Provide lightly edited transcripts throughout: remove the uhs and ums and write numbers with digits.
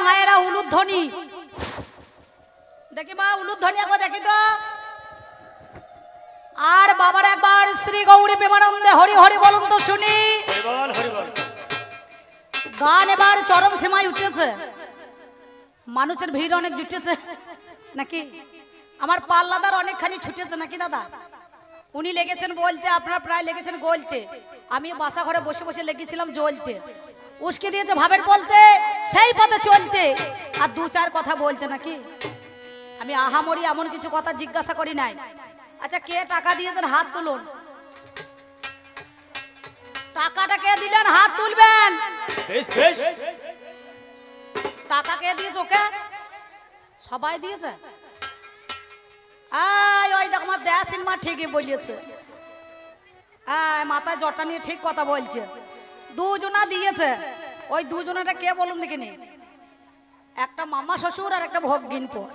মায়েরা উলুধ্বনি দেখি মা, উলুধ্বনি একবার দেখি তো। আর বাবার একবার শ্রী গৌরী প্রেমানন্দে হরি হরি বলুন তো শুনি। গান এবার চরম সীমায় উঠেছে, মানুষের ভিড় অনেক জুটেছে নাকি? আমার পাল্লাদার অনেকখানি ছুটেছে নাকি দাদা? উনি লেগেছেন বলতে, আপনারা প্রায় লেগেছেন গলতে, আমি বাসা ঘরে বসে বসে লেগেছিলাম জ্বলতে। উস্কে দিয়েছে ভাবের বলতে, সেই পথে চলতে, আর দু চার কথা বলতে নাকি? আমি আহামরি এমন কিছু কথা জিজ্ঞাসা করি নাই। আচ্ছা, কে টাকা দিয়েছেন হাত তুলুন। টাকাটা কে দিলেন হাত তুলবেন। টাকা কে দিয়েছে? ওকে সবাই দিয়েছে। ওই দেখো আমার দেয়া সিনেমা ঠিকই বলিয়েছে, মাথায় জটা নিয়ে ঠিক কথা বলছে। দুজনা দিয়েছে। ওই দুজনাটা কে বলুন দেখিনি? একটা মামা শ্বশুর আর একটা ভগ্নিন পর,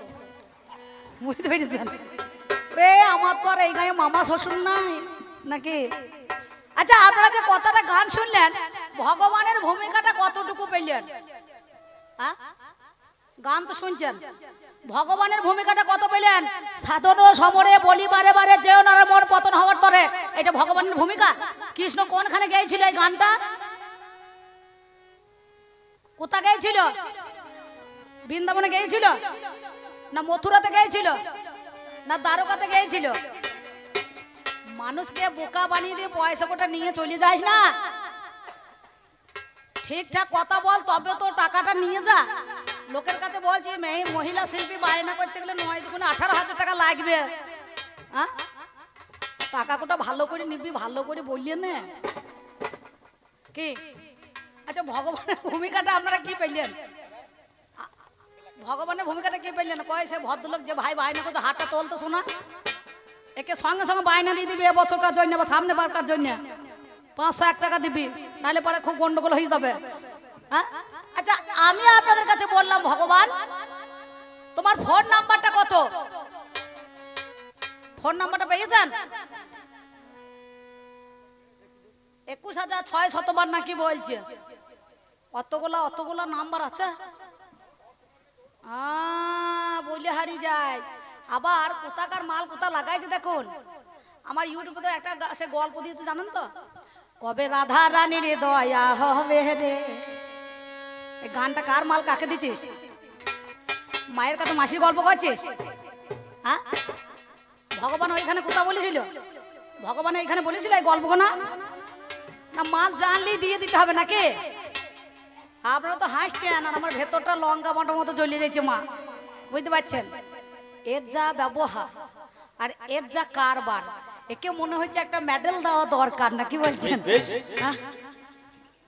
বুঝতে পেরেছেন? রে আমার তো আর এই গায়ে মামা শ্বশুর নাই নাকি? আচ্ছা, আপনারা যে কথাটা গান শুনলেন, ভগবানের ভূমিকাটা কতটুকু পেলেন? গান তো শুনছেন, ভগবানের ভূমিকাটা কত পেলেন? সাধন সমরে বলি বারে বারে যেও না মন পতন হওয়ার তরে, এটা ভগবানের ভূমিকা। কৃষ্ণ কোনখানে গেয়েছিল এই গানটা? কোথা গেয়েছিল? বৃন্দাবনে গেয়েছিল না মথুরাতে গেয়েছিল না দ্বারকাতে গেয়েছিল? মানুষকে বোকা বানিয়ে দিয়ে পয়সা কোটা নিয়ে চলে যাস না, ঠিকঠাক কথা বল, তবে তো টাকাটা নিয়ে যা। লোকের কাছে বলছি মহিলা শিল্পী বায়না করতে গেলে 9-18,000 টাকা লাগবে। টাকা কোটা ভালো করে নিবি, ভালো করে বললেন না কি? আচ্ছা, ভগবানের ভূমিকাটা আপনারা কি পেলেন? ভগবানের ভূমিকাটা কি পেলেন? কয় সে ভদ্রলোক যে ভাই বায়না করছে, হাতটা তোলতো শোনা, একে সঙ্গে সঙ্গে বায়না দিয়ে দিবি এবছরকার জন্য বা সামনে বারকার জন্য 501 টাকা দিবি, নাহলে পরে খুব গন্ডগোল হয়ে যাবে। আচ্ছা, আমি আপনাদের কাছে বললাম, ভগবান তোমার ফোন নাম্বারটা কত? ফোন নাম্বারটা পেয়েছেন? 21,600 নাকি বলছে। অতগুলা নাম্বার আছে, বলে হারিয়ে যায়। আবার কোথাকার মাল কোথা লাগাইছে দেখুন। আমার ইউটিউবে তো একটা সে গল্প দিয়েছে, জানেন তো? কবে রাধা রানীর দয়া হবে রে। এই গানটা কার মাল কাকে দিছিস? মায়ের কাছে মাসির গল্প করছিস? হ্যাঁ, ভগবান ওইখানে কোথা বলেছিল? ভগবান এইখানে বলেছিল এই গল্প না? না মাল জানলেই দিয়ে দিতে হবে নাকি? আপনারা তো হাসছেন আর আমার ভেতরটা লঙ্কা বাটার মতো জ্বলে যাচ্ছে মা, বুঝতে পারছেন? এর যা ব্যবহার আর এর যা কারবার, একে মনে হচ্ছে একটা মেডেল দেওয়া দরকার নাকি বলছেন?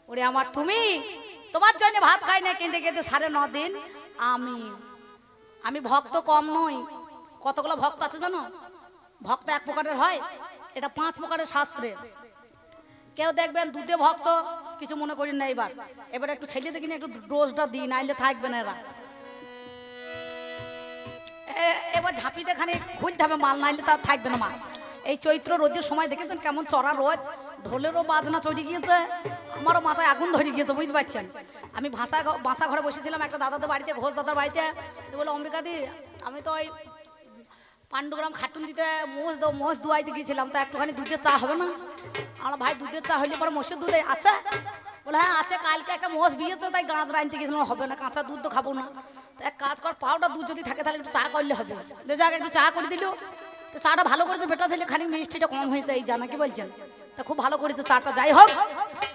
ওরে আমার, তুমি তোমার জন্য ভাত খাই না কেঁদে কেঁদে 9.5 দিন। আমি ভক্ত কম নই। কতগুলো ভক্ত আছে জানো? ভক্ত এক প্রকারের হয়, এটা 5 প্রকারের শাস্ত্রে। কেউ দেখবেন দুধে ভক্ত, কিছু মনে করেন না। এবার একটু ছেলে দেখিনি, একটু ডোজটা দিই, নাইলে থাকবে না এরা। এবার ঝাঁপিতে খানে খুলতে হবে মাল, নাইলে তা থাকবে না মা। এই চৈত্র রোদের সময় দেখেছেন কেমন চড়া রোদ, ঢোলেরও বাজনা চড়ে গিয়েছে, আমারও মাথায় আগুন ধরে গিয়েছে, বুঝতে পারছেন? আমি বাসা ঘরে বসেছিলাম একটা দাদাদের বাড়িতে, ঘোষ দাদার বাড়িতে। বলে অম্বিকা দি, আমি তো ওই পাণ্ডুগ্রাম খাটুন দিতে মোষ দুয়াইতে গিয়েছিলাম, তা একটুখানি দুধের চা হবে না? আমার ভাই দুধের চা হইলে পরে মোষের দুধ আছে? বলে হ্যাঁ আছে, কালকে একটা মোষ বিয়েছে, তাই গাছ রাঁধতে গেছিলাম। হবে না, কাঁচা দুধ তো খাবো না। এক কাজ কর, পাউডার দুধ যদি থাকে তাহলে একটু চা করলে হবে। যাক একটু চা করে দিল, তো চাটা ভালো করেছে, বেটা ছেলে খানিক মিষ্টিটা কম হয়েছে, এই জানা কি বলছেন? তা খুব ভালো করেছে চাটা। যাই হোক,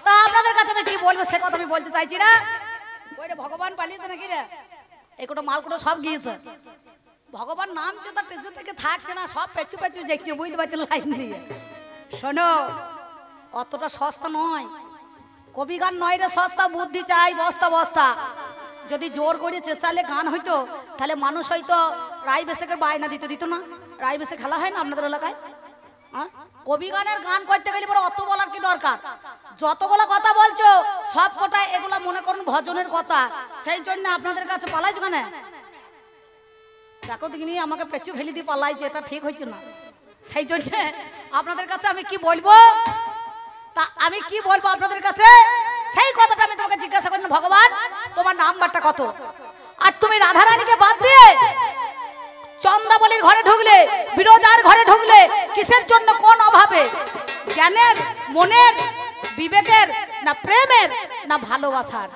তা আপনাদের কাছে আমি কি বলবো সে কথা আমি বলতে চাইছি না। ওই রে ভগবান পালিয়েছে নাকি রে? এই কোটা মালকুটো সব গিয়েছে, ভগবান নামছে তার টেজে থেকে থাকছে না, সব পেঁচু পেঁচু দেখছে, বুঝতে পারছেন? লাইন দিয়ে শোনো, অতটা সস্তা নয় কবি গান, নয় রে সস্তা, বুদ্ধি চাই বস্তা বস্তা। যদি জোর করে চেঁচালে গান হইতো, তাহলে মানুষ হয়তো রায় বেশেকের বায়না দিত না। রায় বেশে খেলা হয় না আপনাদের এলাকায়? কবি গানের গান করতে গেলে পরে অত বলার কি দরকার? যতগুলো কথা বলছো সব কটা এগুলা মনে করুন ভজনের কথা, সেই জন্য আপনাদের কাছে পালাইছো কেন? দেখো দেখিনি আমাকে পেছু ফেলি দিয়ে পালাইছে, এটা ঠিক হচ্ছে না। সেই জন্য আপনাদের কাছে আমি কি বলবো, তা আমি কি বলবো আপনাদের কাছে, সেই কথাটা আমি তোমাকে জিজ্ঞাসা করি। ভগবান তোমার নাম্বারটা কত? আর তুমি রাধারানীকে বাদ দিয়ে চন্দ্রাবলীর ঘরে ঢুকলে, বিরজার ঘরে ঢুকলে কিসের জন্য, কোন অভাবে? জ্ঞানের, মনের, বিবেকের, না প্রেমের, না ভালোবাসার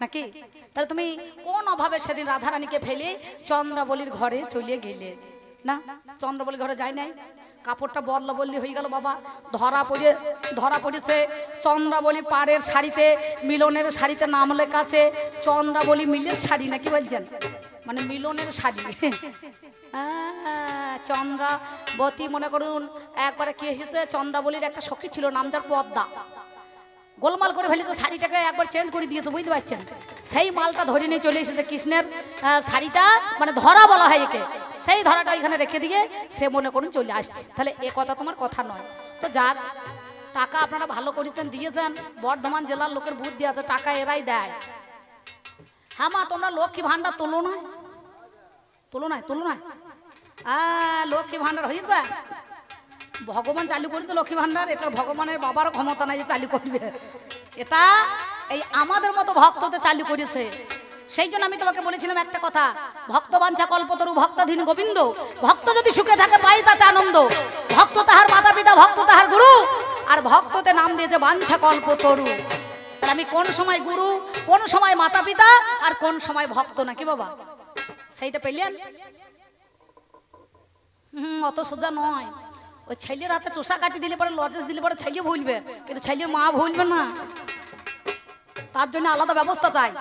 নাকি? তাহলে তুমি কোন অভাবে সেদিন রাধারানীকে ফেলে চন্দ্রাবলীর ঘরে চলে গেলে? না, চন্দ্রাবলীর ঘরে যাই নাই, কাপড়টা বদলা বললি হয়ে গেল বাবা। ধরা পড়েছে চন্দ্রাবলী পাড়ের শাড়িতে, মিলনের শাড়িতে নাম লেখা আছে চন্দ্রাবলী মিলের শাড়ি, নাকি বলছেন? মানে মিলনের শাড়ি। চন্দ্রাবতী মনে করুন একবারে কি এসেছে, চন্দ্রাবলীর একটা সখী ছিল নাম যার পদ্মা, গোলমাল করে ফেলেছে, শাড়িটাকে একবার চেঞ্জ করে দিয়েছে, বুঝতে পারছেন? সেই মালটা ধরে নিয়ে চলে এসেছে কৃষ্ণের শাড়িটা, মানে ধরা বলা হয় একে, সেই ধরাটা এখানে রেখে দিয়ে সে মনে করুন চলে আসছে। তাহলে এ কথা তোমার কথা নয়। তো যাক, টাকা আপনারা ভালো করেছেন, দিয়েছেন, বর্ধমান জেলার লোকের বুদ্ধি আছে, টাকা এরাই দেয়। হ্যাঁ মা, তোমরা লক্ষ্মী ভান্ডার তোলো না? তোলো না? তোলো না? লক্ষ্মী ভান্ডার হয়েছে, ভগবান চালু করেছে লক্ষ্মী ভান্ডার। এটা ভগবানের বাবারও ক্ষমতা নাই যে চালু করবে, এটা এই আমাদের মতো ভক্তদের চালু করেছে। সেই জন্য আমি তোমাকে বলেছিলাম একটা কথা, ভক্ত বাঞ্ছা কল্পতরু ভক্তাধীন গোবিন্দ। ভক্ত যদি সুখে থাকে পাই তাতে আনন্দ, ভক্ত তাহার মাতা পিতা, ভক্ত তাহার গুরু, আর ভক্ততে নাম দিয়েছে বাঞ্ছা কল্পতরু। তাহলে আমি কোন সময় গুরু, কোন সময় মাতা পিতা, আর কোন সময় ভক্ত, নাকি বাবা? সেইটা পেলেন? অত সোজা নয়। ওই ছেলের হাতে চোষা কাটি দিলে পরে, লজেস দিলে পরে ছেলে ভুলবে, কিন্তু ছেলের মা ভুলবে না। তার জন্য আলাদা ব্যবস্থা চাই।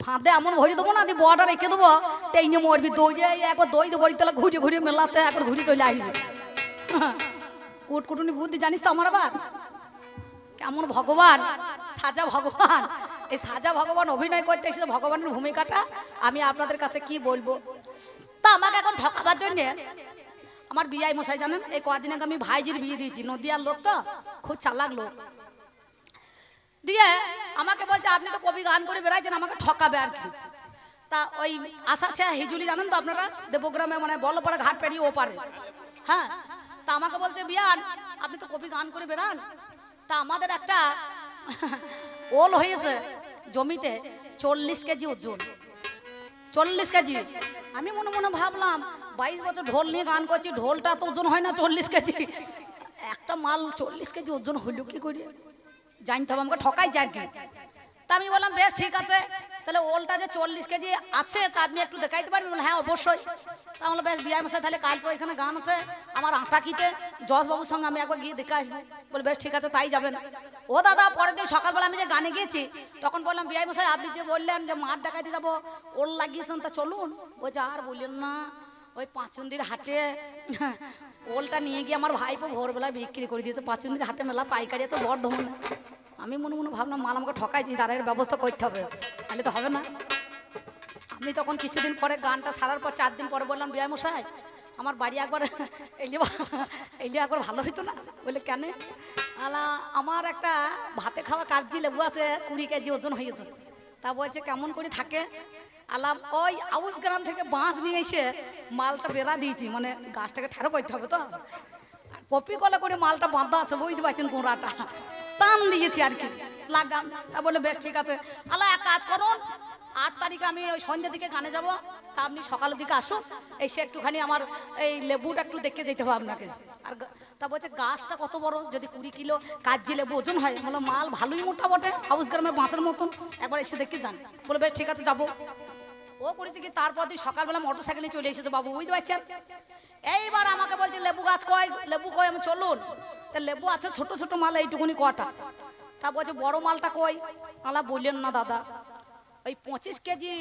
ফাঁদে এমন ভরি দেবো না, দিয়ে বড়টা রেখে দেবো, টেনে মরবি, দৌড়ে একবার দই দেবো, তাহলে ঘুরিয়ে ঘুরিয়ে মেলাতে একবার ঘুরে চলে আসবে। কুটকুটুনি বুদ্ধি জানিস তো আমার আবার কেমন ভগবান, সাজা ভগবান। এই সাজা ভগবান অভিনয় করতে এসে ভগবানের ভূমিকাটা আমি আপনাদের কাছে কি বলবো। তা আমাকে এখন ঠকাবার জন্যে আমার বিয়াই মশাই জানেন, এই কদিন আগে আমি ভাইজির বিয়ে দিয়েছি, নদিয়ার লোক তো, খুব চালাক লোক, দিয়ে আমাকে বলছে আপনি তো কবি গান করে বেড়াইছেন, আমাকে ঠকাবে আর কি। তা ওই আশা ছে হিজুলি জানেন তো আপনারা, দেবগ্রামে মানে বলপাড়া ঘাট পেরিয়ে ওপারে, হ্যাঁ। তা আমাকে বলছে বিয়ান আপনি তো কবি গান করে বেড়ান, তা আমাদের একটা ওল হয়েছে জমিতে 40 কেজি ওজন, 40 কেজি। আমি মনে মনে ভাবলাম 22 বছর ঢোল নিয়ে গান করছি, ঢোলটা তো ওজন হয় না 40 কেজি, একটা মাল 40 কেজি ওজন হইল কি করে? জানতে হবে, আমাকে ঠকাই যায় কি। তা আমি বললাম বেশ ঠিক আছে, তাহলে ওলটা যে 40 কেজি আছে তা আপনি একটু দেখাইতে পারেন? হ্যাঁ অবশ্যই। তা বললাম বেশ বিয়াই মশাই, তাহলে কালকে ওইখানে গান আছে আমার আটাকিতে, যশবাবুর সঙ্গে আমি একবার গিয়ে দেখে আসবো। বলে বেশ ঠিক আছে তাই যাবেন। ও দাদা পরের দিন সকালবেলা আমি যে গানে গিয়েছি, তখন বললাম বিয়াই মশাই আপনি যে বললেন যে মাঠ দেখাইতে যাবো, ওল লাগিয়েছেন, তা চলুন। বলছে আর বললেন না, ওই পাঁচুন্দির হাটে ওলটা নিয়ে গিয়ে আমার ভাইপো ভোরবেলায় বিক্রি করে দিয়েছে, পাঁচুন্দির হাটে মেলা পাইকারি আছে বর্ধমানে। আমি মনে মনে ভাবলাম মাল আমাকে ঠকাইছি, তার এর ব্যবস্থা করতে হবে, তাহলে তো হবে না। আমি তখন কিছুদিন পরে গানটা সারার পর 4 দিন পরে বললাম বিয়াই মশাই আমার বাড়ি একবার এলে একবার ভালো হইতো না। বলে কেন? আলা আমার একটা ভাতে খাওয়া কাগজি লেবু আছে 20 কেজি ওজন হয়েছে। তা বলছে কেমন করে থাকে? আলাম ওই আউস গ্রাম থেকে বাঁশ নিয়ে এসে মালটা বেড়া দিয়েছি, মানে গাছটাকে ঠাড়ো করতে হবে তো, কপি কলা করে মালটা বাঁধা আছে, বুঝতে পারছেন গোড়াটা টান দিয়েছি আর কি, লাগাম। তা বলে বেশ ঠিক আছে। আলা এক কাজ করুন, 8 তারিখে আমি ওই সন্ধ্যের দিকে গানে যাব, তা আপনি সকালের দিকে আসুন, এসে একটুখানি আমার এই লেবুটা একটু দেখে যেতে হবে আপনাকে। আর তা বলছে গাছটা কত বড়? যদি 20 কিলো কাগজি লেবু ওজন হয়। বলো মাল ভালোই মোটা বটে, হাউস গ্রামের বাঁশের মতন, একবার এসে দেখে যান। বলে বেশ ঠিক আছে যাবো। ও করেছে কি তারপর দিন সকালবেলা মোটর সাইকেলে চলে এসেছে বাবু, বুঝতে পারছেন। এইবার আমাকে বলছে লেবু গাছ কয়, লেবু কয়, আমি চলুন। তা লেবু আছে ছোট ছোট মাল এইটুকুনি কটা। তা বলছে বড় মালটা কই? আলা বললেন না দাদা, ওই 25 কেজি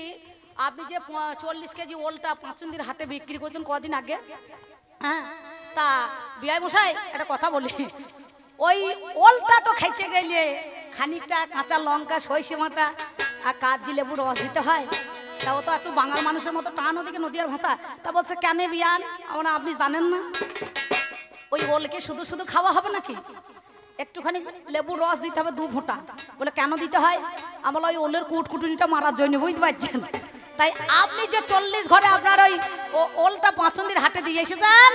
আপনি যে 40 কেজি ওলটা পাঁচুন্দির হাটে বিক্রি করছেন কদিন আগে, হ্যাঁ। তা বিয়াই মশাই একটা কথা বলি, ওই ওলটা তো খাইতে গেলে খানিকটা কাঁচা লঙ্কা, সরষে বাটা আর কাগজি লেবু রস দিতে হয়। তা ও তো একটু বাঙাল মানুষের মতো টান, ওদিকে নদীয়ার ভাষা। তা বলছে কেন বিয়ান, আমরা আপনি জানেন না ওই ওলকে শুধু শুধু খাওয়া হবে নাকি? একটুখানি লেবু রস দিতে হবে 2 ফোঁটা। বলে কেন দিতে হয়? আমরা ওই ওলের কুটকুটুনিটা মারার জন্য, বুঝতে পারছেন। তাই আপনি যে 40 ঘরে আপনার ওই ওলটা পাঁচন্দির হাটে দিয়ে এসেছেন,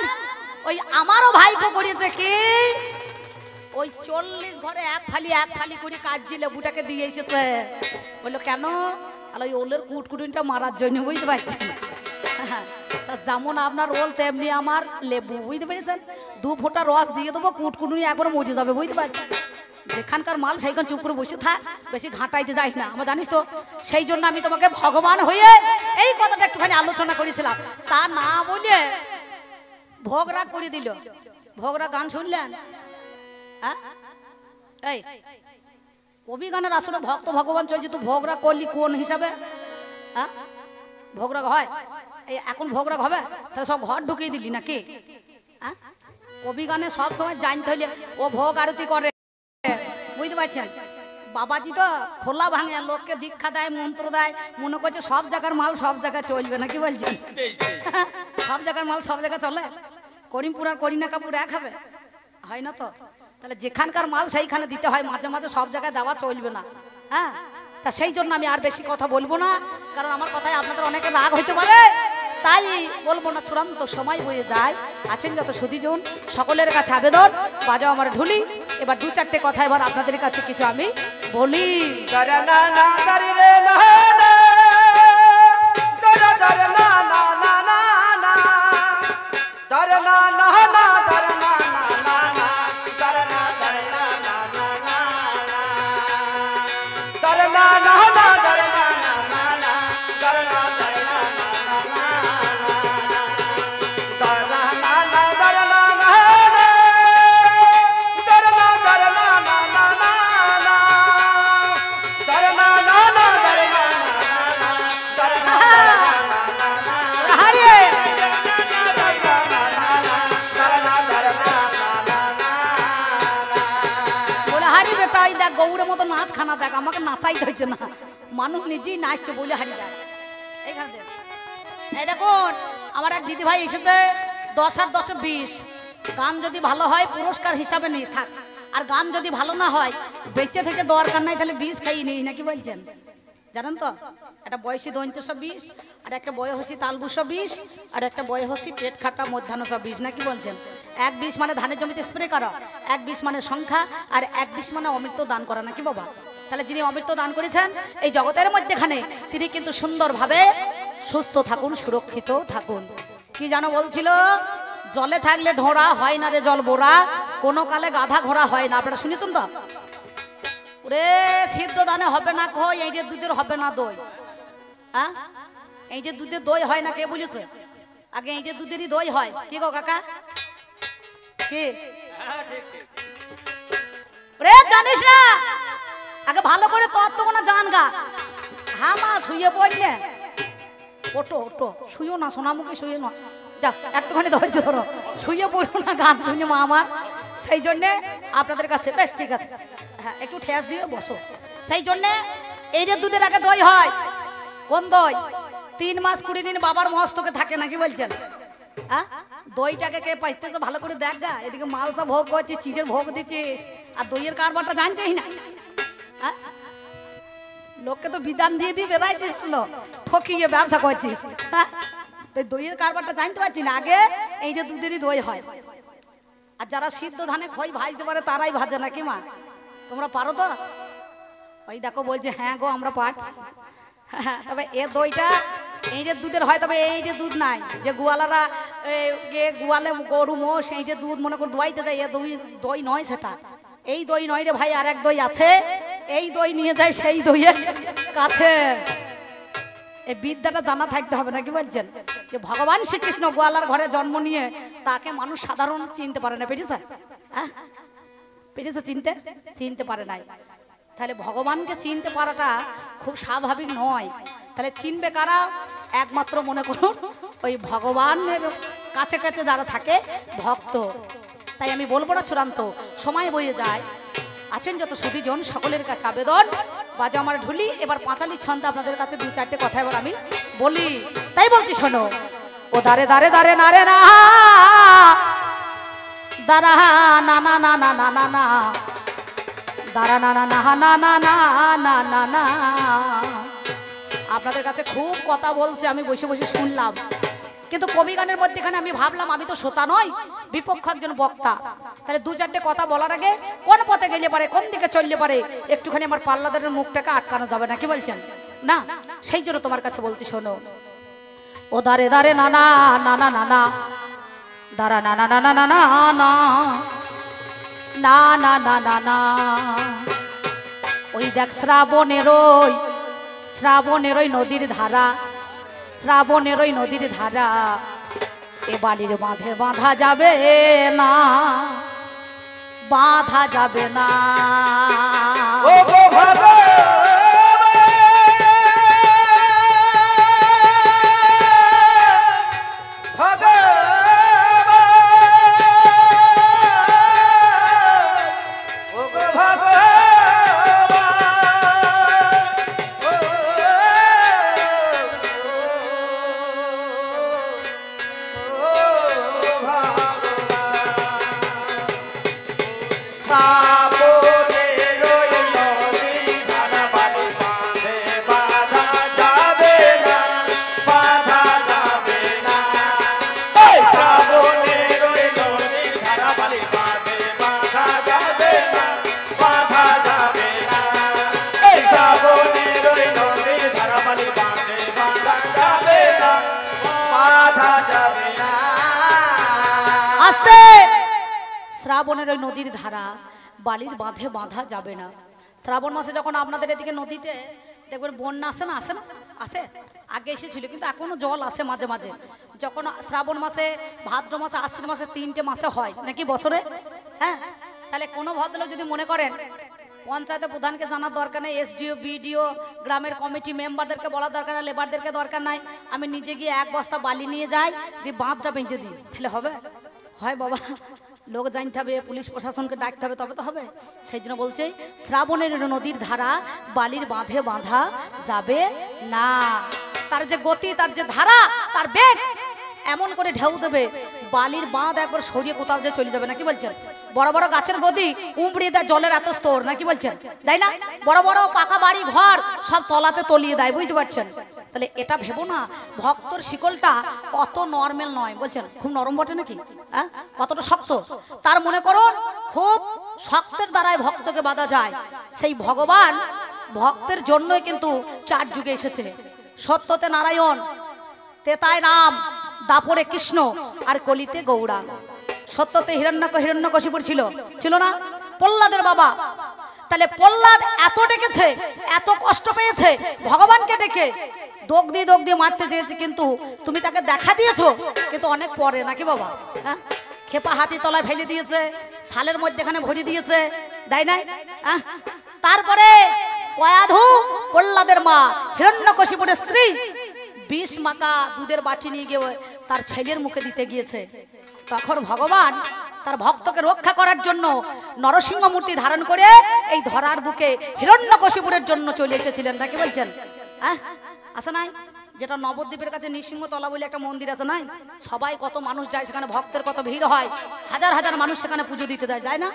ওই আমারও ভাইপো করেছে কি ওই 40 ঘরে এক ফালি করে কাগজি লেবুটাকে দিয়ে এসেছে। বললো কেন? আর ওই ওলের কুটকুটিনটা মারার জন্য, বুঝতে পারছেন? তা যেমন আপনার ওল তেমনি আমার লেবু, বুঝতে পেরেছেন? 2 ফোঁটা রস দিয়ে দেবো, কুটকুটুনি একবার মরে যাবে, বুঝতে পারছেন? যেখানকার মাল সেইখান চুপ করে বসে থাক, বেশি ঘাঁটাইতে যাই না, আমার জানিস তো। সেই জন্য আমি তোমাকে ভগবান হয়ে এই কথাটা একটুখানি আলোচনা করেছিলাম, তা না বলে ভোগরাগ করে দিল। ভোগরাগ গান শুনলেন? এই কবি গানের আসলে ভক্ত ভগবান চলছে, তুই ভোগরাগ করলি কোন হিসাবে? হ্যাঁ, ভোগরাগ হয়? এই এখন ভোগরাগ হবে? তাহলে সব ঘর ঢুকিয়ে দিলি নাকি? হ্যাঁ, কবি গানে সব সময় জানতে হইলে ও ভোগ আরতি করে, বুঝতে পারছেন? বাবাজি তো খোলা ভাঙে, লোককে দীক্ষা দেয়, মন্ত্র দেয়, মনে করছে সব জায়গার মাল সব জায়গায় চলবে না, কি বলছেন? সব জায়গার মাল সব জায়গায় চলে? করিমপুর আর করিনা কাপুর এক হবে? হয় না তো। তাহলে যেখানকার মাল সেইখানে দিতে হয়, মাঝে মাঝে সব জায়গায় দেওয়া চলবে না। হ্যাঁ, তা সেই জন্য আমি আর বেশি কথা বলবো না, কারণ আমার কথায় আপনাদের অনেকে রাগ হইতে পারে, তাই বলবো না। চূড়ান্ত সময় বয়ে যায়। আছেন যত সুধীজন, সকলের কাছে আবেদন, বাজাও আমার ঢুলি। এবার 2-4টে কথা এবার আপনাদের কাছে কিছু আমি বলি। গৌড়ের মতো নাচ খানা দেখ, আমাকে নাচাইতে হচ্ছে না, মানুষ নিজেই নাচছে বলে হারিয়ে যায়। এইখানে দেখ, এই দেখুন আমার এক দিদি ভাই এসেছে, 10 আর 10 20। গান যদি ভালো হয় পুরস্কার হিসাবে নিস থাক, আর গান যদি ভালো না হয় বেঁচে থেকে দরকার নাই, তাহলে 20 খাইয়ে নিস, নাকি বলছেন? জানেন তো, একটা বয়সী দৈন্ত 20, আর একটা বয়সী তালবু 20, আর একটা বয়সী পেট খাটা মধ্যাহ্ন 20, নাকি বলছেন? 1-20 মানে ধানের জমিতে স্প্রে করা, 1-20 মানে সংখ্যা, আর 1-20 মানে অমৃত দান করা, নাকি বাবা? তাহলে যিনি অমৃত দান করেছেন এই জগতের মধ্যেখানে, তিনি কিন্তু সুন্দরভাবে সুস্থ থাকুন, সুরক্ষিত থাকুন। কি জানো বলছিল? জলে থাকলে ঢোড়া হয় না রে জল বোরা, কোনো কালে গাধা ঘোড়া হয় না। আপনারা শুনেছেন তো? ওরে সিদ্ধ দানে হবে না কই, এই যে দুধের হবে না দই। হ্যাঁ, এই যে দুধের দই হয় না, কে বলেছে? আগে এই যে দুধেরই দই হয়। কি গো কাকা, কি রে জানিস না? আগে ভালো করে তত্ত্বগুলো জান গা। হ্যাঁ মা, শুয়ে পড়লে ওটো ওটো, শুয়েও না সোনামুখী, শুয়ে না, যা একটুখানি ধৈর্য ধরো, শুয়ে পড়ো না, গান শুনে মা আমার। সেই জন্যে আপনাদের কাছে, বেশ ঠিক আছে, হ্যাঁ একটু ঠেস দিয়ে বসো। সেই জন্যে এই যে দুধের আগে দই হয়, কোন দই? 3 মাস 20 দিন বাবার মস্তকে থাকে, নাকি বলছেন? হ্যাঁ, দইটাকে কে পাইতেছে ভালো করে দেখ গা। এদিকে মালসা ভোগ করছিস, চিটের ভোগ দিচ্ছিস, আর দইয়ের কারবারটা জানছিস না। হ্যাঁ, লোককে তো বিধান দিয়ে দিয়ে বেড়াইছিস, ঠকিয়ে ব্যবসা করছিস। হ্যাঁ, দইয়ের কারবারটা জানতে পারছি না। আগে এই যে দুধেরই দই হয়, আর যারা সিদ্ধ ধানে খই ভাজতে পারে তারাই ভাজে, নাকি মা? তোমরা পারো তো? ওই দেখো বলছে হ্যাঁ গো আমরা পারছি। তবে এ দইটা এই যে দুধের হয়, তবে এই যে দুধ নাই, যে গোয়ালারা গোয়ালে গরু মোষ এই যে দুধ মনে করে দোয়াইতে যায়, এ দই নয় সেটা। এই দই নয় রে ভাই, আর এক দই আছে, এই দই নিয়ে যায় সেই দইয়ের কাছে। এই বিদ্যাটা জানা থাকতে হবে, নাকি বলছেন? যে ভগবান শ্রীকৃষ্ণ গোয়ালার ঘরে জন্ম নিয়ে তাকে মানুষ সাধারণ চিনতে পারে না, পেরেছে? হ্যাঁ, পেরেছে চিনতে? চিনতে পারে নাই। তাহলে ভগবানকে চিনতে পারাটা খুব স্বাভাবিক নয়। তাহলে চিনবে কারা? একমাত্র মনে করুন ওই ভগবানের কাছে কাছে যারা থাকে, ভক্ত। তাই আমি বলবো না, চূড়ান্ত সময় বয়ে যায়। আছেন যত সুধীজন, সকলের কাছে আবেদন, বাজা আমার ঢুলি। এবার পাঁচালি ছন্দ আপনাদের কাছে 2-4টে কথা এবার আমি বলি, তাই বলছি শোনো। ও দারে দারে দারে নারে না দারা না না না না না না না দারা না না না না না না না না না। আপনাদের কাছে খুব কথা বলছে, আমি বসে বসে শুনলাম, কিন্তু কবি গানের মধ্যেখানে আমি ভাবলাম আমি তো শ্রোতা নই, বিপক্ষ একজন বক্তা। তাহলে 2-4টে কথা বলার আগে কোন পথে গেলে পারে, কোন দিকে চললে পারে, একটুখানি আমার পাল্লাদের মুখটাকে আটকানো যাবে, নাকি বলছেন? না, সেই জন্য তোমার কাছে বলছি শোনো। ও দারে দারে নানা নানা নানা দারা নানা নানা নানা না না না না না না। ওই দেখ শ্রাবণের ওই নদীর ধারা, শ্রাবণের ওই নদীর ধারা, এ বালির বাঁধে বাঁধা যাবে না, বাঁধা যাবে না। শ্রাবণের ওই নদীর ধারা বালির বাঁধে বাঁধা যাবে না। শ্রাবণ মাসে যখন আপনাদের এদিকে নদীতে দেখবেন বন্যা আসে না, আসে না, আসে, আগে এসেছিল কিন্তু এখনো জল আসে মাঝে মাঝে। যখন শ্রাবণ মাসে, ভাদ্র মাসে, আশ্বিন মাসে 3টে মাসে হয় নাকি বছরে, হ্যাঁ। তাহলে কোনো ভদ্রলোক যদি মনে করেন পঞ্চায়েতের প্রধানকে জানার দরকার নেই, এসডিও বিডিও গ্রামের কমিটি মেম্বারদেরকে বলার দরকার নাই, লেবারদেরকে দরকার নাই, আমি নিজে গিয়ে 1 বস্তা বালি নিয়ে যাই, দিয়ে বাঁধটা বেঁধে দিই, তাহলে হবে? হয় বাবা, লোক জানতে হবে, পুলিশ প্রশাসনকে ডাকতে হবে, তবে তো হবে। সেই জন্য বলছে শ্রাবণের নদীর ধারা বালির বাঁধে বাঁধা যাবে না। তার যে গতি, তার যে ধারা, তার বেগ এমন করে ঢেউ দেবে, বালির বাঁধ একবার সরিয়ে কোথাও যে চলে যাবে, নাকি বলছেন? বড় বড় গাছের গদি উমড়িয়ে দেয় জলের এত স্তর, নাকি বলছেন? তাই না? বড় বড় পাকা বাড়ি ঘর সব তলাতে তলিয়ে দেয়, বুঝতে পারছেন? তাহলে এটা ভেবো না ভক্তর শিকলটা অত নরমাল নয়, বলছেন খুব নরম বটে নাকি, হ্যাঁ, কতটা শক্ত। তার মনে করুন খুব শক্তের দ্বারাই ভক্তকে বাঁধা যায়। সেই ভগবান ভক্তের জন্যই কিন্তু 4 যুগে এসেছে। সত্যতে নারায়ণ, তেতায় রাম, দাপরে কৃষ্ণ, আর কলিতে গৌরাঙ্গ। সত্যতে হিরণ্যকশিপুর ছিল না, প্রহ্লাদের বাবা। তাহলে প্রহ্লাদ এত ডেকেছে, এত কষ্ট পেয়েছে ভগবানকে ডেকে, দোগ দিয়ে মারতে চেয়েছে, কিন্তু তুমি তাকে দেখা দিয়েছো কিন্তু অনেক পরে, নাকি বাবা, হ্যাঁ। খেপা হাতি তলায় ফেলে দিয়েছে, সালের মধ্যেখানে ভরে দিয়েছে, তাই নাই? তারপরে কয়াধু প্রহ্লাদের মা হিরণ্যকশিপুরের স্ত্রী 20 মাকা দুধের বাটি নিয়ে গিয়ে তার ছেলের মুখে দিতে গিয়েছে। তখন ভগবান তার ভক্তকে রক্ষা করার জন্য নরসিংহ মূর্তি ধারণ করে এই ধরার বুকে হিরণ্যকশিপুরের জন্য চলে এসেছিলেন, নাকি বলছেন? আসে নাই? যেটা নবদ্বীপের কাছে নৃসিংহতলা বলে একটা মন্দির আছে, নাই? সবাই কত মানুষ যায় সেখানে, ভক্তের কত ভিড় হয়, হাজার হাজার মানুষ সেখানে পুজো দিতে যায়, যায় না?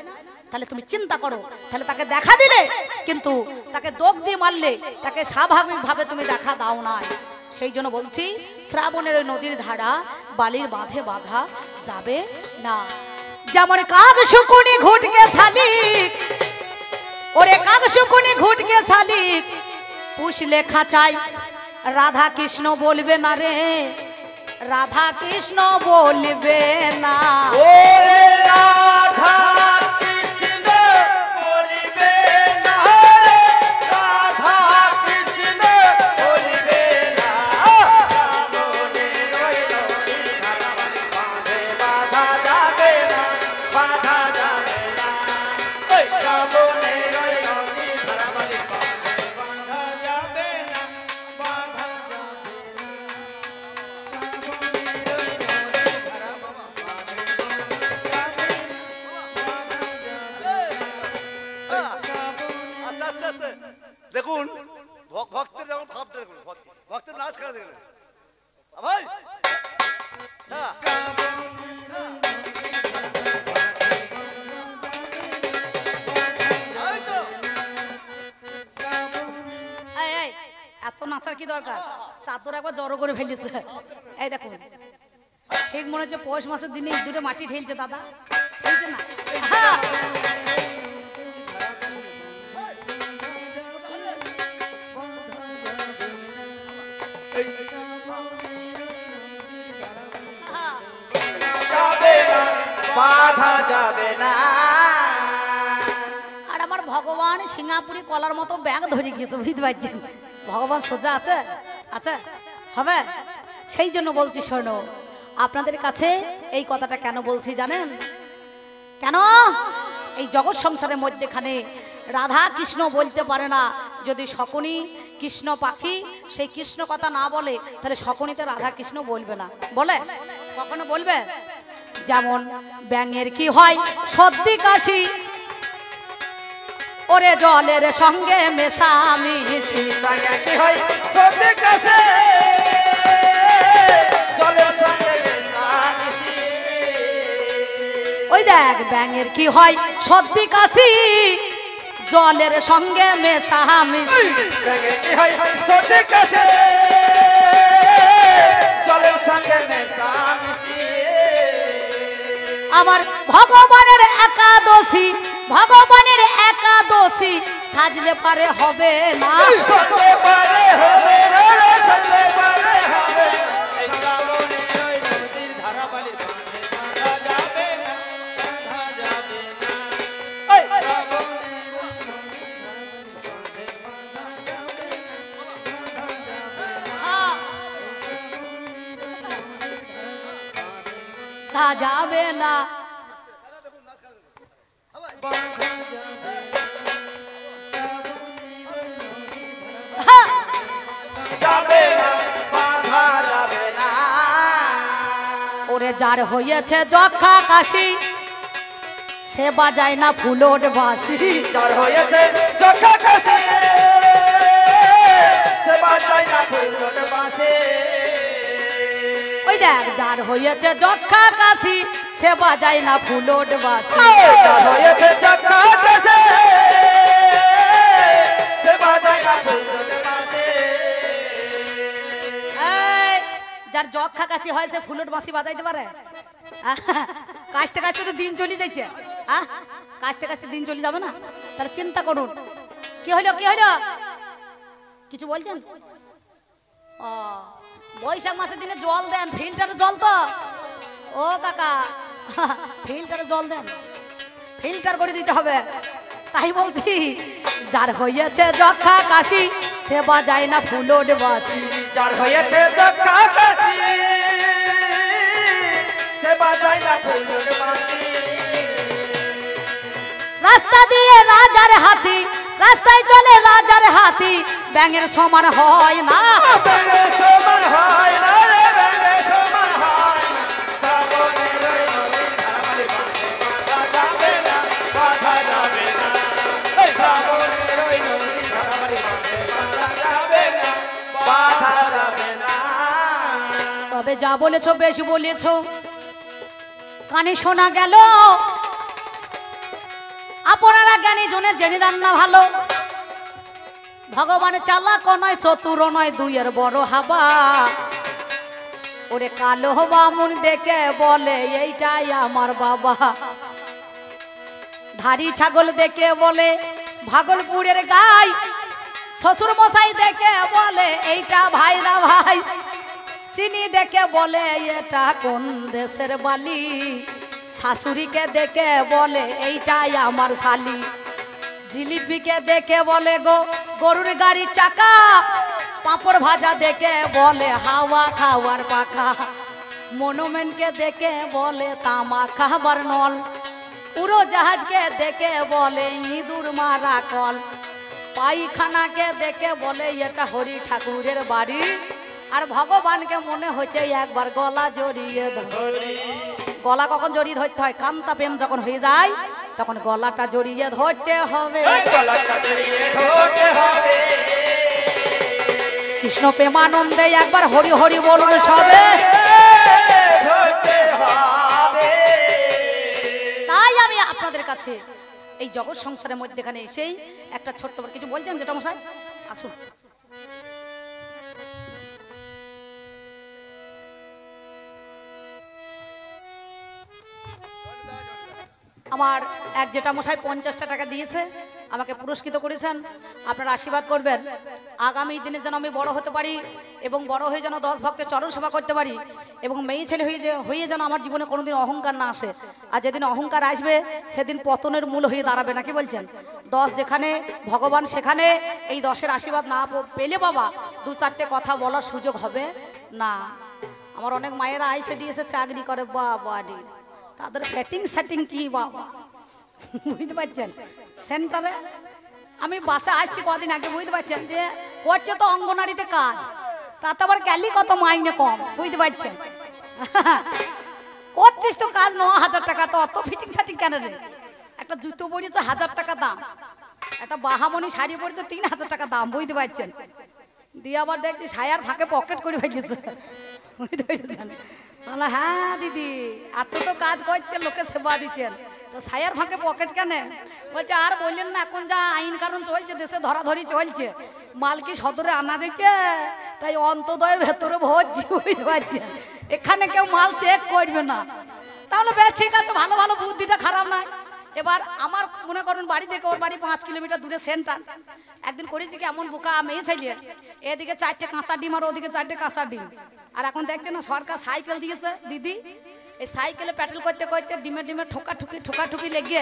তাহলে তুমি চিন্তা করো, তাহলে তাকে দেখা দিলে কিন্তু তাকে দোগ দিয়ে মারলে, তাকে স্বাভাবিকভাবে তুমি দেখা দাও না। সেই জন্য বলছি শ্রাবণের ওই নদীর ধারা বালির বাঁধে বাঁধা যাবে না। যেমন কাক শুকুনি ঘুটকে শালিক, ওরে কাক শুকুনি ঘুটকে শালিক, পুষলে খাঁচাই রাধা কৃষ্ণ বলবে না রে, রাধা কৃষ্ণ বলবে না। ওরে রাধা কৃষ্ণ বলবে না রে, রাধা কৃষ্ণ বলবে না। বাধা যাবে না, বাধা যাবে না। দেখুন ভক্তের যেমন ভাবটা, দেখুন ভক্তের নাচ খেলা দেখুন ভাই। এত নাচার কি দরকার? চাদর একবার জড়ো করে ফেলেছে। এই দেখুন, ঠিক মনে হচ্ছে পৌষ মাসের দিনে দুটো মাটি ঢেলছে, দাদা ঢেলছে না? যাবে না, বাধা যাবে না। আর আমার ভগবান সিঙ্গাপুরি কলার মতো ব্যাগ ধরে গিয়েছে, বুঝতে পারছেন? ভগবান সোজা আছে, আছে, হবে। সেই জন্য বলছি, শোনো, আপনাদের কাছে এই কথাটা কেন বলছি জানেন? কেন? এই জগৎ সংসারের মধ্যেখানে রাধা কৃষ্ণ বলতে পারে না। যদি শকুনি কৃষ্ণ পাখি সেই কৃষ্ণ কথা না বলে, তাহলে শকুনিতে রাধা কৃষ্ণ বলবে না। বলে? কখনো বলবে? যেমন ব্যাঙের কি হয় সর্দি কাশি, ওরে জলের সঙ্গে মেশামিশি। ব্যাঙের কি হয় সর্দি কাশি, জলের সঙ্গে মেশামিশি। ওই দেখ, ব্যাঙের কি হয় সর্দি কাশি, জলের সঙ্গে মেশামিশি। ব্যাঙের কি হয় সর্দি কাশি, জলের সঙ্গে মেশামিশি। আমার ভগবানের একাদশী, ভগবানের একাদশী সাজলে পারে হবে না। চলতে পারে হবে রে, চলতে পারে হবে। এই শ্রাবণে ওই নদীর ধারাবালি বাঁধে বাঁধা যাবে না, বাঁধা যাবে না। এই শ্রাবণে ওই নদীর ধারাবালি বাঁধে বাঁধা যাবে না, বাঁধা যাবে না। তা যাবে না। হ্যাঁ, যাবে না, বাঁধা যাবে না। ওরে যার হয়েছে যক্ষা কাশি, সে বাজায় না ফুলোর বাঁশি। যার হয়েছে যক্ষা কাশি, সে বাজায় না ফুলোর বাঁশি। ওই দেখ, যার হয়েছে যক্ষা কাশি, সে বাজায় না ফুলোর বাঁশি। যার হয়েছে যক্ষা কাশি, সে বাজায় না ফুলোর বাঁশি। এই, যার যক্ষা কাশি হয় সে ফুলোর বাঁশি বাজাইতে পারে? কাশতে কাশতে তো দিন চলে যাচ্ছে। হ্যাঁ, কাশতে কাশতে দিন চলে যাবে না? তাহলে চিন্তা করুন, কি হইলো, কি হইলো? কিছু বলছেন? ও, বৈশাখ মাসের দিনে জল দেন, ফিল্টারে জল তো। ও কাকা, ফিল্টারে জল দেন, ফিল্টার করে দিতে হবে। তাই বলছি, যার হইয়াছে যক্ষা কাশি, সে বাজায় না ফুলোর বাঁশি। যার হয়েছে যক্ষা কাশি, সে বাজায় না ফুলোর বাঁশি। রাস্তা দিয়ে রাজার হাতি, রাস্তায় চলে রাজার হাতি, ব্যাঙের সমান হয় না। ব্যাঙের সমান হয় না রে, ব্যাঙের সমান হয় না। শ্রাবণের ওই নদীর ধারাবালি বাঁধে বাঁধা যাবে না, বাঁধা যাবে না। এই শ্রাবণের ওই নদীর ধারাবালি বাঁধে বাঁধা যাবে না, বাঁধা যাবে না। তবে যা বলেছো বেশি বলেছো, কানে শোনা গেল। আপনারা জ্ঞানী জনে জেনে যান না ভালো। ভগবান চালাক নয়, চতুর নয়, দুইয়ের বড় হাবা। ওরে কালো বামুন দেখে বলে এইটাই আমার বাবা। ধাড়ি ছাগল দেখে বলে ভাগলপুরের গাই। শ্বশুর মশাই দেখে বলে এইটা ভাইরা ভাই। চিনি দেখে বলে এটা কোন দেশের বালি। শাশুড়িকে দেখে বলে এইটাই আমার শালি। জিলিপিকে দেখে বলে গো গরুর গাড়ির চাকা। পাঁপড় ভাজা দেখে বলে হাওয়া খাওয়ার পাখা। মনুমেন্টকে দেখে বলে তামা খাবার নল। উড়োজাহাজকে দেখে বলে ইঁদুর মারা কল। পায়খানাকে দেখে বলে এটা হরি ঠাকুরের বাড়ি। আর ভগবানকে মনে হচ্ছে একবার গলা জড়িয়ে ধরি। গলা কখন জড়িয়ে ধরতে হয়? কান্তা প্রেম যখন হয়ে যায় তখন গলাটা জড়িয়ে ধরতে হবে। গলাটা জড়িয়ে ধরতে হবে। কৃষ্ণ প্রেমানন্দে একবার হরি হরি বলুন সবে। ধরতে হবে। তাই আমি আপনাদের কাছে এই জগৎ সংসারের মধ্যেখানে এসেই একটা ছোট্ট কিছু বলছেন যেটা মশাই আসুন। আমার এক যেটা মশাই 50টা টাকা দিয়েছে, আমাকে পুরস্কৃত করেছেন। আপনারা আশীর্বাদ করবেন আগামী দিনে যেন আমি বড় হতে পারি এবং বড় হয়ে যেন 10 ভক্তের চরণ সেবা করতে পারি এবং মেয়ে ছেলে হয়ে যেন আমার জীবনে কোনোদিন অহংকার না আসে। আর যেদিন অহংকার আসবে সেদিন পতনের মূল হয়ে দাঁড়াবে না, কি বলছেন? 10 যেখানে ভগবান সেখানে এই 10-এর আশীর্বাদ না পেলে বাবা 2-4টে কথা বলার সুযোগ হবে না। আমার অনেক মায়েরা আইসিডিএসে চাকরি করে, বাবা রে তাদের ফ্যাটিং সেটিং কি বাবা, বুঝতে পারছেন? সেন্টারে আমি বাসে আসছি কদিন আগে, বুঝতে পারছেন যে করছে তো অঙ্গনারীতে কাজ, তাতে আবার গেলি কত মাইনে কম, বুঝতে পারছেন? করছিস তো কাজ 9,000 টাকা, তো অত ফিটিং সেটিং কেন রে? একটা জুতো পরেছে 1000 টাকা দাম, একটা বাহামণি শাড়ি পরেছে 3000 টাকা দাম, বুঝতে পারছেন? দিয়ে আবার দেখছি সায়ার ফাঁকে পকেট করে ফেলেছে, বুঝতে পেরেছেন? হ্যাঁ দিদি এত তো কাজ করছেন, লোকে সেবা দিচ্ছেন, তো সায়ার ফাঁকে পকেট কেন? বলছে আর বললেন না, এখন যা আইন কানুন চলছে দেশে, ধরাধরি চলছে, মাল কি সদরে আনা যাচ্ছে, তাই অন্তদয়ের ভেতরে ভরছি, বুঝতে পারছেন? এখানে কেউ মাল চেক করবে না। তাহলে বেশ ঠিক আছে, ভালো ভালো, বুদ্ধিটা খারাপ নয়। এবার আমার মনে করুন বাড়ি থেকে ওর বাড়ি 5 কিলোমিটার দূরে সেন্টার। একদিন করেছি কি এমন বোকা মেয়ে ছেলে, এদিকে 4টে কাঁচা ডিম আর ওদিকে 4টে কাঁচা ডিম। আর এখন দেখছেন না সরকার সাইকেল দিয়েছে দিদি, এই সাইকেলে প্যাটেল করতে করতে ডিমে ডিমে ঠোকাঠুকি লেগে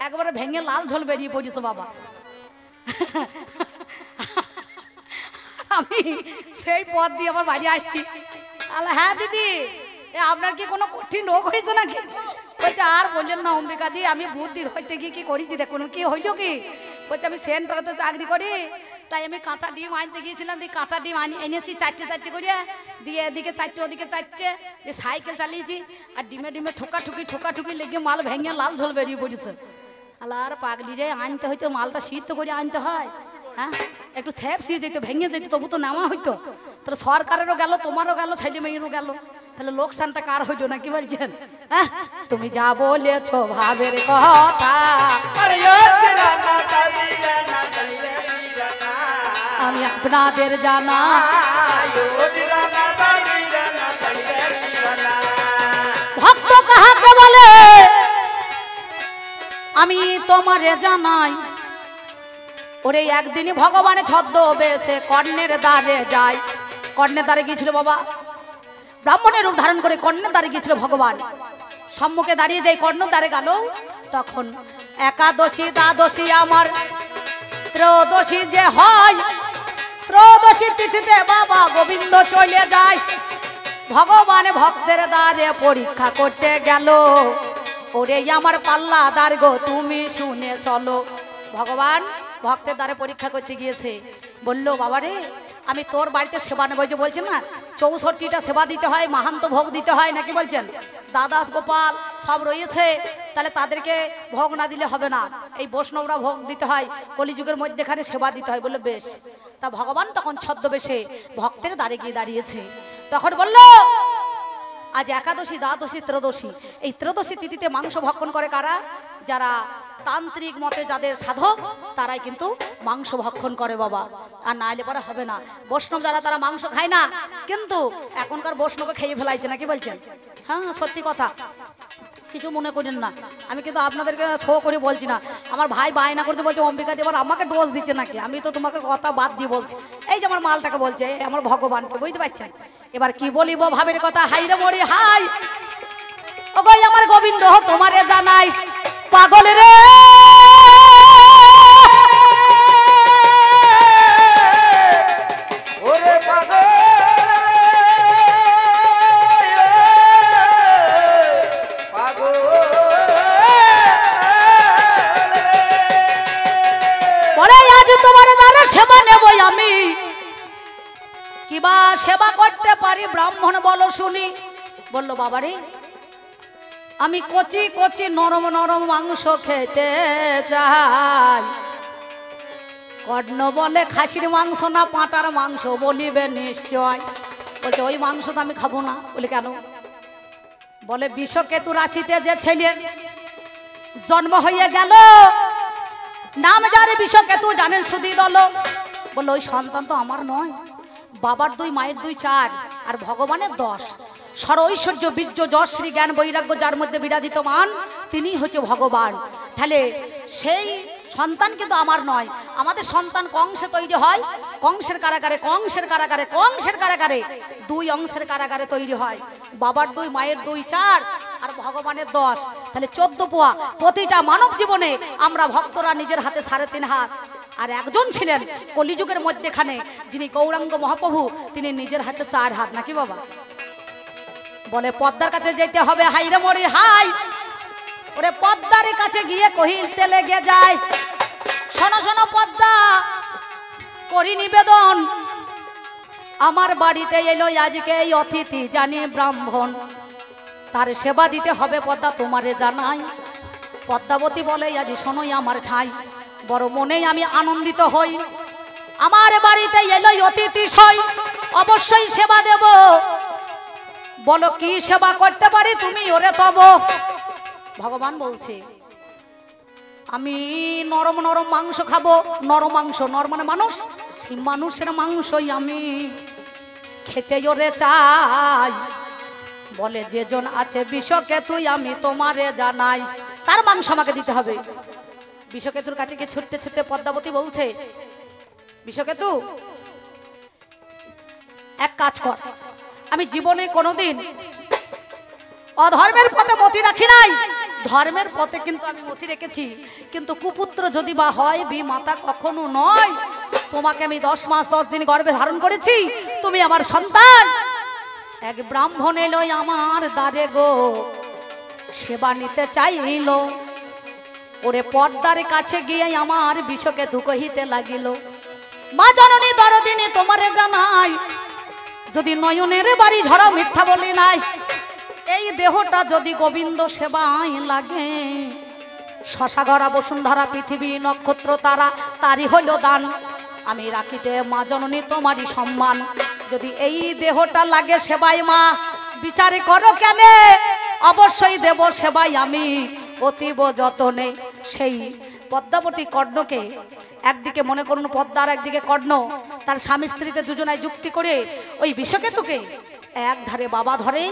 একবারে ভেঙে লাল ঝোল বেরিয়ে পড়েছে বাবা। আমি সেই পথ দিয়ে আবার বাড়ি আসছি। হ্যাঁ দিদি আপনার কি কোনো কঠিন রোগ হয়েছে নাকি? বলছে আর বললেন না অম্বিকা দি, আমি বুদ্ধি হইতে গিয়ে কি করেছি দেখুন, কি হইল কি? বলছে আমি সেন্টারে তো চাকরি করি, তাই আমি কাঁচা ডিম আনতে গিয়েছিলাম, দিয়ে কাঁচা ডিম এনেছি 4টে করে, দিয়ে এদিকে 4টে ওদিকে 4টে, দিয়ে সাইকেল চালিয়েছি, আর ডিমে ডিমে ঠোকাঠুকি লেগে মাল ভেঙে লাল ঝোল বেরিয়ে পড়েছে। আর পাগলি রে, আনতে হইতো মালটা সিদ্ধ করে আনতে হয়, হ্যাঁ একটু থ্যাপসিয়ে যেত, ভেঙে যেত, তবু তো নেওয়া হইতো। তাহলে সরকারেরও গেল, তোমারও গেল, ছেলে মেয়েরও গেল, তাহলে লোকসানটা কার হইতো না, কি বলছেন? তুমি যা বলেছো ভাবের কথা আমি আপনাদের জানা, ভক্ত কাহাকে বলে আমি তোমারে জানাই। ওরে একদিনই ভগবানের ছদ্মবেশে কর্ণের দ্বারে যায়। কর্ণের দ্বারে গিয়েছিল বাবা, ব্রাহ্মণের রূপ ধারণ করে কর্ণের দ্বারে গিয়েছিল ভগবান। সম্মুখে দাঁড়িয়ে যাই কর্ণ দ্বারে গেল, তখন একাদশী দ্বাদশী আমার ত্রয়োদশী যে হয়, ত্রয়োদশী তিথিতে বাবা গোবিন্দ চলে যায়। ভগবান ভক্তের দ্বারে পরীক্ষা করতে গেল, ওরে আমার পাল্লা দ্বার গো তুমি শুনে চলো। ভগবান ভক্তের দ্বারে পরীক্ষা করতে গিয়েছে, বললো বাবারে আমি তোর বাড়িতে সেবা নেব, যে বলছেন না 64টা সেবা দিতে হয়, মাহান্ত ভোগ দিতে হয় নাকি বলছেন, দাদাস গোপাল সব রয়েছে, তাহলে তাদেরকে ভোগ না দিলে হবে না, এই বৈষ্ণবরা ভোগ দিতে হয়, কলিযুগের মধ্যেখানে সেবা দিতে হয়। বললো বেশ। তা ভগবান তখন ছদ্মবেশে ভক্তের দ্বারে গিয়ে দাঁড়িয়েছে, তখন বলল আজ একাদশী দ্বাদশী ত্রয়োদশী, এই ত্রয়োদশী তিথিতে মাংস ভক্ষণ করে কারা? যারা তান্ত্রিক মতে যাদের সাধক, তারাই কিন্তু মাংস ভক্ষণ করে বাবা, আর না এলে পরে হবে না। বৈষ্ণব যারা তারা মাংস খায় না, কিন্তু এখনকার বৈষ্ণবে খেয়ে ফেলাইছে নাকি বলছেন? হ্যাঁ সত্যি কথা, কিছু মনে করেন না, আমি কিন্তু আপনাদেরকে শো করে বলছি না। আমার ভাই বায়না করছে, বলছে অম্বিকা এবার আমাকে ডোজ দিচ্ছে নাকি? আমি তো তোমাকে কথা বাদ দিয়ে বলছি, এই যে আমার মালটাকে বলছে, আমার ভগবানকে, বুঝতে পারছেন? এবার কি বলিব ভাবের কথা, হাই রে মরি হাই, ও ভাই আমার গোবিন্দ তোমারে জানাই, পাগল রে ওরে পাগল বলে আজ তোমার দ্বারা সেবা নেব আমি, কিবা সেবা করতে পারি ব্রাহ্মণ বলো শুনি। বললো বাবারে আমি কচি কচি নরম নরম মাংস খেতে চাই। কর্ণ বলে খাসির মাংস না পাঁটার মাংস, বলিবে নিশ্চয়। বলছে ওই মাংস তো আমি খাবো না। বলে কেন? বলে বিষকেতু রাশিতে যে ছেলে জন্ম হয়ে গেল, নাম যার বিষকেতু জানেন সুধী দল। বললো ওই সন্তান তো আমার নয়, বাবার 2 মায়ের 2 4 আর ভগবানের 10। সর ঐশ্বর্য বীর্য যশ শ্রী জ্ঞান বৈরাগ্য যার মধ্যে বিরাজিত মান, তিনি হচ্ছে ভগবান। তাহলে সেই সন্তান কিন্তু আমার নয়, আমাদের সন্তান কংসে তৈরি হয়, কংসের কারাগারে কংসের কারাগারে কংসের কারাগারে, দুই অংশের কারাগারে তৈরি হয়। বাবার 2, মায়ের 2, 4 আর ভগবানের 10, তাহলে 14 পোয়া। প্রতিটা মানব জীবনে আমরা ভক্তরা নিজের হাতে 3.5 হাত, আর একজন ছিলেন কলিযুগের মধ্যেখানে যিনি গৌরাঙ্গ মহাপ্রভু, তিনি নিজের হাতে 4 হাত, নাকি বাবা? বলে পদ্মার কাছে যেতে হবে, হাই রে মরি হাই, ওরে পদ্মার কাছে গিয়ে কহিতে লেগে যায়, শোনো শোনো পদ্মা, করি নিবেদন, আমার বাড়িতে এলো আজকে এই অতিথি জানি ব্রাহ্মণ, তার সেবা দিতে হবে পদ্মা তোমারে জানাই। পদ্মাবতী বলে, আজ শোনোই আমার ঠাই, বড় মনেই আমি আনন্দিত হই, আমার বাড়িতে এলো অতিথি সই, অবশ্যই সেবা দেব, বলো কি সেবা করতে পারি তুমি ওরে তব। ভগবান বলছে, আমি নরম নরম মাংস খাবো, নরম মাংস, নর মানে মানুষ, সেই মানুষের মাংসই আমি খেতে ওরে চাই। বলে যেজন আছে বিষকেতুই আমি তোমারে জানাই, তার মাংস আমাকে দিতে হবে। বিষকেতুর কাছে গিয়ে ছুটতে ছুটতে পদ্মাবতী বলছে, বিষকেতু এক কাজ কর, আমি জীবনে কোনোদিন অধর্মের পথে মতি রাখি নাই, ধর্মের পথে কিন্তু আমি মতি রেখেছি, কিন্তু কুপুত্র যদি বা হয় বি মাতা কখনো নয়। তোমাকে আমি 10 মাস 10 দিন গর্ভে ধারণ করেছি, তুমি আমার সন্তান। এক ব্রাহ্মণ এলো আমার দ্বারে গো, সেবা নিতে চাইল, ওরে পর্দার কাছে গিয়ে আমার বিষকেতু কহিতে লাগিল, মা জননী দরদিনী তোমারে জানাই, যদি নয়নের বাড়ি ঝরা মিথ্যা বলি নাই, এই দেহটা যদি গোবিন্দ সেবায় লাগে, শশাগড়া বসুন্ধরা পৃথিবী নক্ষত্র তারা তারই হইল দান, আমি রাখিতে মা জননী তোমারই সম্মান, যদি এই দেহটা লাগে সেবাই মা বিচারে করো কেন, অবশ্যই দেব সেবাই আমি অতীব যতনে। সেই পদ্মাবতী কর্ণকে একদিকে মনে করুন পদ্মার, একদিকে কর্ণ, তার স্বামী স্ত্রীতে দুজনায় যুক্তি করে ওই বিষকেতুকে এক ধারে বাবা ধরে,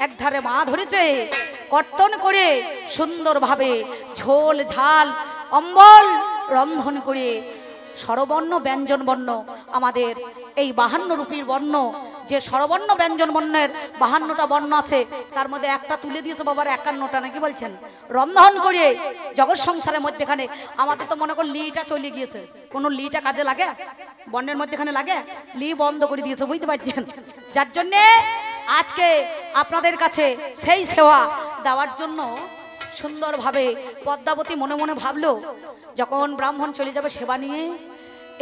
এক ধারে মা ধরেছে, কর্তন করে সুন্দরভাবে ঝোল ঝাল অম্বল রন্ধন করে স্বরবর্ণ ব্যঞ্জন বর্ণ, আমাদের এই 52 রূপীর বর্ণ, যে স্বরবর্ণ ব্যঞ্জন বর্ণের 52টা বর্ণ আছে, তার মধ্যে একটা তুলে দিয়েছে বাবার 51টা, নাকি বলছেন? রন্ধন করে জগৎ সংসারের মধ্যেখানে, আমাদের তো মনে কর লিটা চলে গিয়েছে, কোনো লিটা কাজে লাগে? বর্ণের মধ্যেখানে লাগে? লি বন্ধ করে দিয়েছে, বুঝতে পারছেন? যার জন্যে আজকে আপনাদের কাছে সেই সেবা দেওয়ার জন্য সুন্দরভাবে পদ্মাবতী মনে মনে ভাবলো, যখন ব্রাহ্মণ চলে যাবে সেবা নিয়ে,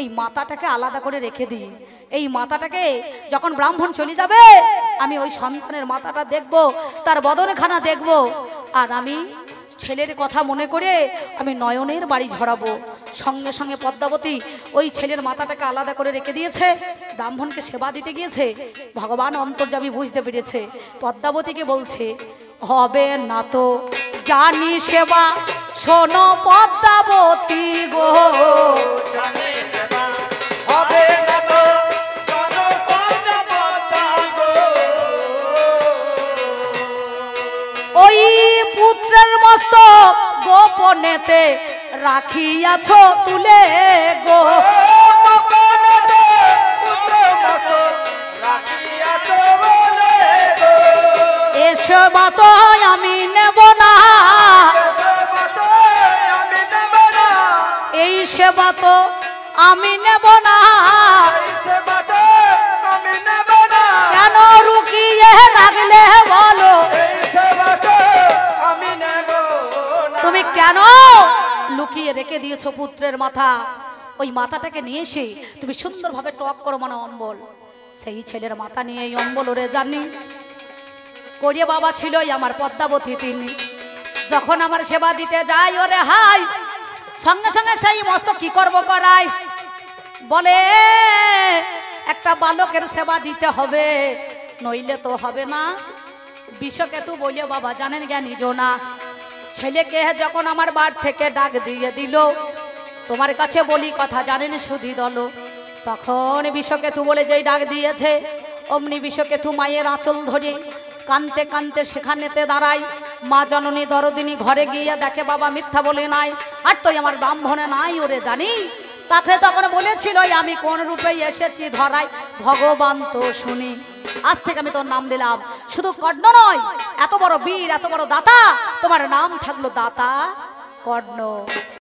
এই মাথাটাকে আলাদা করে রেখে দিই, এই মাথাটাকে যখন ব্রাহ্মণ চলে যাবে আমি ওই সন্তানের মাথাটা দেখব, তার বদনখানা দেখব, আর আমি ছেলের কথা মনে করে আমি নয়নের বাড়ি ঝরাবো। সঙ্গে সঙ্গে পদ্মাবতী ওই ছেলের মাথাটাকে আলাদা করে রেখে দিয়েছে, ব্রাহ্মণকে সেবা দিতে গিয়েছে। ভগবান অন্তর্যামী বুঝতে পেরেছে, পদ্মাবতীকে বলছে, হবে না তো জানি সেবা, শোনো পদ্মাবতী গো, হবে না তো শোনো পদ্মাবতী গো, ওই পুত্রের মস্তক গোপনেতে রাখিয়াছ তুলে গো, গোপনেতে পুত্র মস্তক রাখিয়াছ বলে গো, এ সেবা তো আমি নেব না, আমি নেব না, এই সেবা তো আমি নেব না, সেবা তো আমি নেব না, কেন রুকিয়ে রাখলে বলো, এই সেবা তো আমি নেব না, তুমি কেন লুকিয়ে রেখে দিয়েছো পুত্রের মাথা? ওই মাথাটাকে নিয়ে এসে তুমি সুন্দরভাবে টক করো, মানে অম্বল, সেই ছেলের মাথা নিয়ে এই অম্বল ওরে জানি করিয়ে বাবা ছিল আমার পদ্মাবতী, তিনি যখন আমার সেবা দিতে যাই ওরে হাই, সঙ্গে সঙ্গে সেই মস্ত কি করব করাই, বলে একটা বালকের সেবা দিতে হবে, নইলে তো হবে না। বিষকেতু বলে, বাবা জানেন জ্ঞানী জোনা, ছেলেকে যখন আমার বাড়ি থেকে ডাক দিয়ে দিল, তোমার কাছে বলি কথা জানেন সুধি দল, তখন বিষকেতু বলে যেই ডাক দিয়েছে, অমনি বিষকেতু মায়ের আঁচল ধরে কানতে কানতে সেখানেতে দাঁড়ায়। মা জননী দরদিনী ঘরে গিয়ে দেখে বাবা মিথ্যা বলে নাই, আর তুই আমার ব্রাহ্মণে নাই ওরে জানি। তাকে তখন বলেছিল আমি কোন রূপে এসেছি ধরাই, ভগবান তো শুনি। আজ থেকে আমি তোর নাম দিলাম শুধু কর্ণ নয়, এত বড় বীর, এত বড় দাতা, তোমার নাম থাকলো দাতা কর্ণ।